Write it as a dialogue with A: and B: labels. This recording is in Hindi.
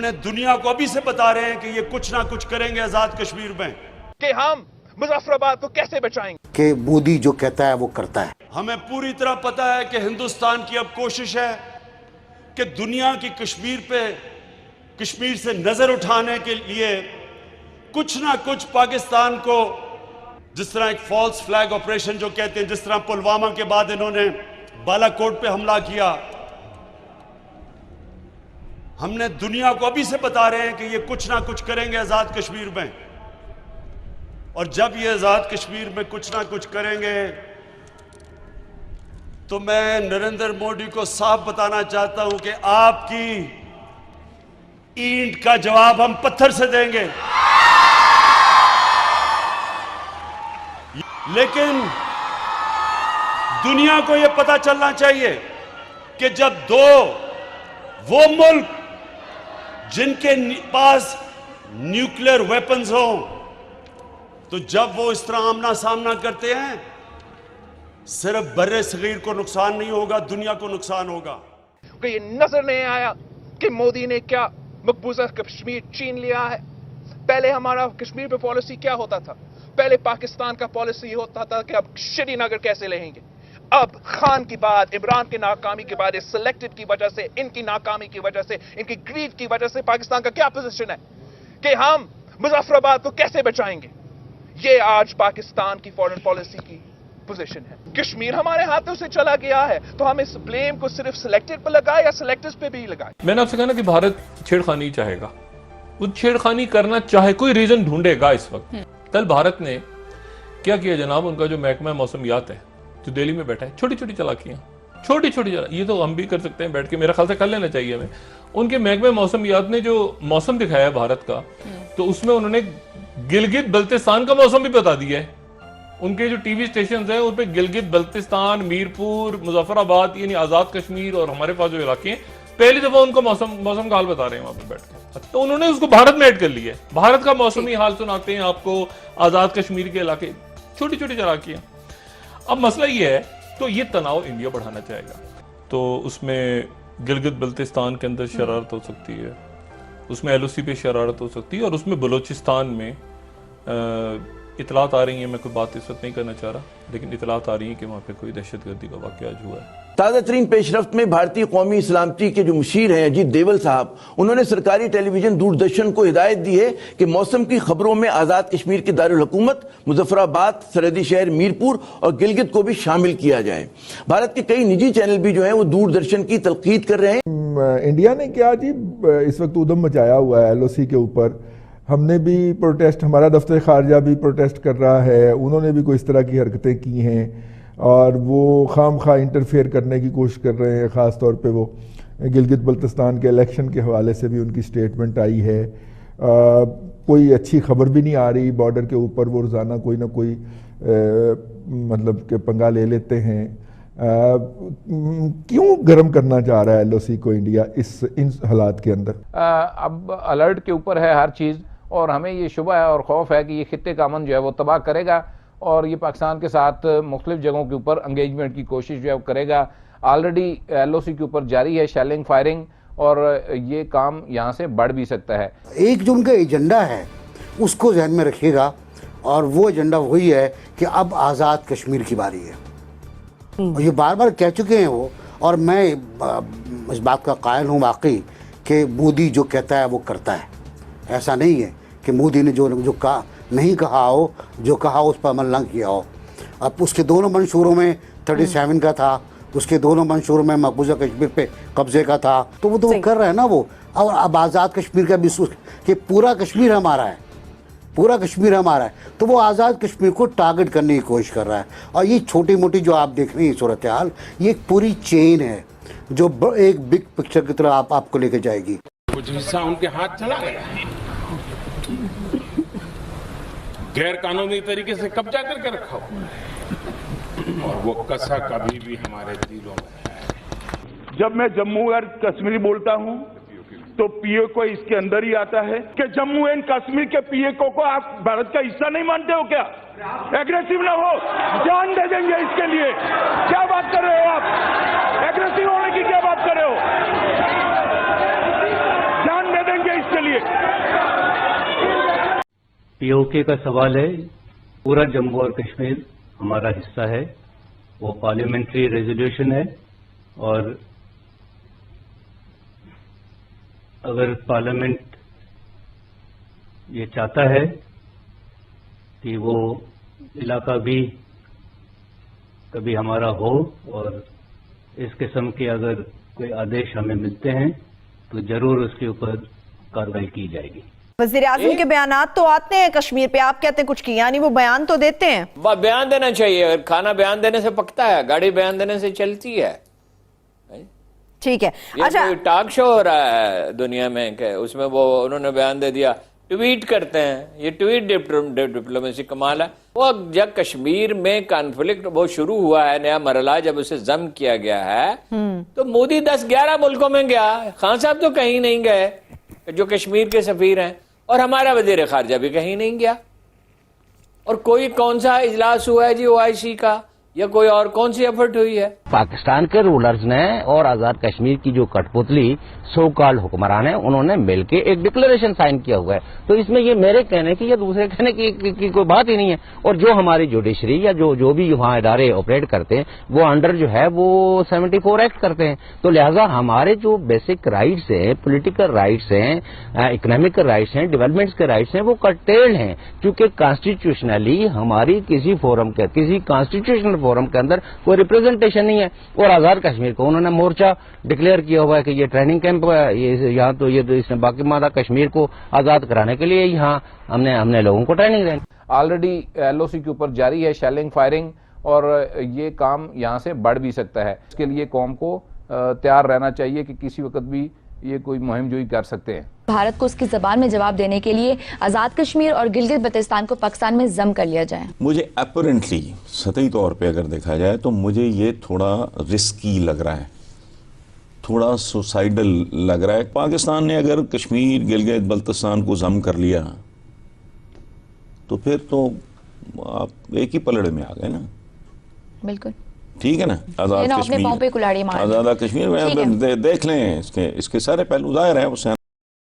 A: हमने दुनिया को अभी से बता रहे हैं कि ये कुछ ना कुछ करेंगे आजाद कश्मीर में,
B: कि हम मुजफ्फराबाद को कैसे बचाएंगे,
C: कि मोदी जो कहता है वो करता है।
A: हमें पूरी तरह पता है कि हिंदुस्तान की अब कोशिश है कि दुनिया की कश्मीर से नजर उठाने के लिए कुछ ना कुछ पाकिस्तान को, जिस तरह एक फॉल्स फ्लैग ऑपरेशन जो कहते हैं, जिस तरह पुलवामा के बाद इन्होंने बालाकोट पे हमला किया, हमने दुनिया को अभी से बता रहे हैं कि ये कुछ ना कुछ करेंगे आजाद कश्मीर में। और जब ये आजाद कश्मीर में कुछ ना कुछ करेंगे तो मैं नरेंद्र मोदी को साफ बताना चाहता हूं कि आपकी ईंट का जवाब हम पत्थर से देंगे। लेकिन दुनिया को यह पता चलना चाहिए कि जब वो मुल्क जिनके पास न्यूक्लियर वेपन्स हो, तो जब वो इस तरह आमना सामना करते हैं, सिर्फ बर्रे सगीर को नुकसान नहीं होगा, दुनिया को नुकसान होगा।
B: कि ये नजर नहीं आया कि मोदी ने क्या मकबूजा कश्मीर छीन लिया है। पहले हमारा कश्मीर पे पॉलिसी क्या होता था? पहले पाकिस्तान का पॉलिसी होता था कि अब श्रीनगर कैसे लेंगे। अब खान की बात, इमरान की नाकामी के बाद, इस सिलेक्टेड की वजह से, इनकी नाकामी की वजह से, इनकी ग्रीड की वजह से पाकिस्तान का क्या पोजीशन है कि हम मुजफ्फराबाद को कैसे बचाएंगे। ये आज पाकिस्तान की फॉरेन पॉलिसी की पोजीशन है। कश्मीर हमारे हाथों से चला गया है, तो हम इस ब्लेम को सिर्फ सिलेक्टेड पर लगाए या सिलेक्टर्स पे भी लगाए।
D: मैंने आपसे कहा ना कि भारत छेड़खानी चाहेगा, वो छेड़खानी करना चाहे, कोई रीजन ढूंढेगा। इस वक्त कल भारत ने क्या किया जनाब, उनका जो महकमा मौसमियात है जो दिल्ली में बैठा है, छोटी छोटी चालाकियां, छोटी छोटी ये तो हम भी कर सकते हैं बैठ के, मेरा ख्याल से कर लेना चाहिए हमें। उनके महकमे मौसमियात ने जो मौसम दिखाया है भारत का, तो उसमें उन्होंने गिलगित बल्तिस्तान का मौसम भी बता दिया है। उनके जो टीवी स्टेशन हैं उन पे गिलगित बल्तिस्तान, मीरपुर, मुजफ्फराबाद, यानी आजाद कश्मीर और हमारे पास जो इलाके हैं, पहली दफा उनका मौसम का हाल बता रहे हैं वहां पे बैठ के। तो उन्होंने उसको भारत में ऐड कर लिया है, भारत का मौसमी हाल सुनाते हैं आपको, आजाद कश्मीर के इलाके, छोटी छोटी चालाकियां। अब मसला ये है, तो ये तनाव इंडिया बढ़ाना चाहेगा, तो उसमें गिलगित बल्तिस्तान के अंदर शरारत हो सकती है, उसमें LOC पे शरारत हो सकती है, और उसमें बलोचिस्तान में इतलात आ रही है, मैं कोई बात इस वक्त नहीं करना चाह रहा, लेकिन इतलात आ रही है कि वहाँ पे कोई दहशतगर्दी का वाक़या आज हुआ है।
E: ताज़ा तरीन पेशरफ्त में भारतीय कौमी इस्लामती के जो मुशीर हैं अजीत देवल साहब, उन्होंने सरकारी टेलीविजन दूरदर्शन को हिदायत दी है कि मौसम की खबरों में आज़ाद कश्मीर की दारुल हुकूमत, मुजफ्फराबाद, सरहदी शहर मीरपुर और गिलगित को भी शामिल किया जाए। भारत के कई निजी चैनल भी जो है वो दूरदर्शन की तलकीद कर रहे हैं।
F: इंडिया ने क्या जी इस वक्त उधम मचाया हुआ है LOC के ऊपर। हमने भी प्रोटेस्ट, हमारा दफ्तर खारजा भी प्रोटेस्ट कर रहा है, उन्होंने भी कोई इस तरह की हरकतें की हैं और वो खाम खा इंटरफेयर करने की कोशिश कर रहे हैं। ख़ास तौर पे वो गिलगित बल्तिस्तान के इलेक्शन के हवाले से भी उनकी स्टेटमेंट आई है। कोई अच्छी खबर भी नहीं आ रही, बॉर्डर के ऊपर वो रोज़ाना कोई ना कोई मतलब के पंगा ले लेते हैं। क्यों गर्म करना चाह रहा है LOC को इंडिया इन हालात के अंदर?
G: अब अलर्ट के ऊपर है हर चीज़, और हमें ये शुबा है और खौफ है कि ये खित्ते का अमन जो है वो तबाह करेगा, और ये पाकिस्तान के साथ मुख्तलिफ जगहों के ऊपर एंगेजमेंट की कोशिश जो है वो करेगा। ऑलरेडी LOC के ऊपर जारी है शेलिंग, फायरिंग, और ये काम यहाँ से बढ़ भी सकता है।
C: एक जो उनका एजेंडा है उसको ध्यान में रखिएगा, और वो एजेंडा वही है कि अब आज़ाद कश्मीर की बारी है। और ये बार बार कह चुके हैं वो, और मैं इस बात का कायल हूँ वाकई कि मोदी जो कहता है वो करता है। ऐसा नहीं है कि मोदी ने जो कहा नहीं कहा हो, जो कहा उस पर अमल ना किया हो। अब उसके दोनों मंशूरों में 37 का था, उसके दोनों मंशूरों में मकबूजा कश्मीर पे कब्जे का था, तो वो कर रहे हैं ना वो। और अब आज़ाद कश्मीर का भी कि पूरा कश्मीर हमारा है, पूरा कश्मीर हमारा है, तो वो आज़ाद कश्मीर को टारगेट करने की कोशिश कर रहा है। और ये छोटी मोटी जो आप देख रही हैं सूरत हाल, ये एक पूरी चेन है जो एक बिग पिक्चर की तरह आपको लेके जाएगी।
H: कुछ हिस्सा उनके हाथ चला गया, गैर कानूनी तरीके से कब्जा करके रखा हुआ, और वो कसा कभी भी हमारे दिलों में है।
I: जब मैं जम्मू और कश्मीर बोलता हूं तो PAO इसके अंदर ही आता है कि जम्मू एंड कश्मीर के PAO को आप भारत का हिस्सा नहीं मानते हो क्या? एग्रेसिव ना हो, जान दे देंगे इसके लिए। क्या बात कर रहे हो आप? एग्रेसिव होने की क्या बात कर रहे हो? जान दे देंगे
J: पीओके का सवाल है, पूरा जम्मू और कश्मीर हमारा हिस्सा है, वो पार्लियामेंट्री रेजोल्यूशन है, और अगर पार्लियामेंट ये चाहता है कि वो इलाका भी कभी हमारा हो और इस किस्म के अगर कोई आदेश हमें मिलते हैं तो जरूर उसके ऊपर कार्रवाई की जाएगी।
K: वज़ीर आज़म के बयानात तो आते हैं कश्मीर पे, आप कहते हैं कुछ की, यानी वो बयान तो देते हैं।
L: बयान देना चाहिए, अगर खाना बयान देने से पकता है, गाड़ी बयान देने से चलती है।
K: ठीक है,
L: अच्छा टॉक शो हो रहा है दुनिया में कि उसमें वो उन्होंने बयान दे दिया, ट्वीट करते हैं, ये ट्वीट डिप्लोमेसी कमाल है। वो जब कश्मीर में कॉन्फ्लिक्ट वो शुरू हुआ है, नया मरला जब उसे जम किया गया है, तो मोदी 10-11 मुल्कों में गया, खान साहब तो कहीं नहीं गए जो कश्मीर के सफीर हैं, और हमारा वजीर खारजा भी कहीं नहीं गया। और कोई कौन सा इजलास हुआ है जी OIC का, या कोई और कौन सी एफर्ट हुई है?
M: पाकिस्तान के रूलर्स ने और आजाद कश्मीर की जो कठपुतली सो कॉल्ड हुक्मरान है, उन्होंने मिलके एक डिक्लेरेशन साइन किया हुआ है। तो इसमें ये मेरे कहने की या दूसरे कहने की कोई बात ही नहीं है। और जो हमारी जुडिशरी या जो भी वहाँ इदारे ऑपरेट करते हैं, वो अंडर जो है वो 74 एक्ट करते हैं। तो लिहाजा हमारे जो बेसिक राइट्स हैं, पॉलिटिकल राइट्स हैं, इकोनॉमिक राइट्स हैं, डेवलपमेंट के राइट्स हैं, वो कर्टेल्ड हैं, क्योंकि कॉन्स्टिट्यूशनली हमारी किसी फोरम के, किसी कॉन्स्टिट्यूशनल फोरम के अंदर कोई रिप्रेजेंटेशन नहीं है। और आजाद कश्मीर को उन्होंने मोर्चा डिक्लेयर किया हुआ है कि ये ट्रेनिंग कैंप है, यहाँ तो इसने बाकी मादा कश्मीर को आजाद कराने के लिए यहाँ हमने लोगों को ट्रेनिंग देनी।
G: ऑलरेडी LOC के ऊपर जारी है शेलिंग फायरिंग, और ये काम यहाँ से बढ़ भी सकता है। इसके लिए कौम को तैयार रहना चाहिए कि किसी वक्त भी ये कोई मुहिम जोई कर सकते हैं।
N: भारत को उसकी जबान में जवाब देने के लिए आजाद कश्मीर और गिलगित बल्तिस्तान को पाकिस्तान में जम कर लिया जाए।
O: मुझे अपरेंटली सतही तौर पे अगर देखा जाए तो मुझे ये थोड़ा रिस्की लग रहा है, थोड़ा सुसाइडल लग रहा है। पाकिस्तान ने अगर कश्मीर गिलगित बल्तिस्तान को जम कर लिया तो फिर तो आप एक ही पलड़े में आ गए ना।
N: बिल्कुल
O: ठीक है ना। आजाद कश्मीर,
N: कुल्हाड़ी मार,
O: आजाद कश्मीर में देख लें, इसके सारे पहलू जाहिर है।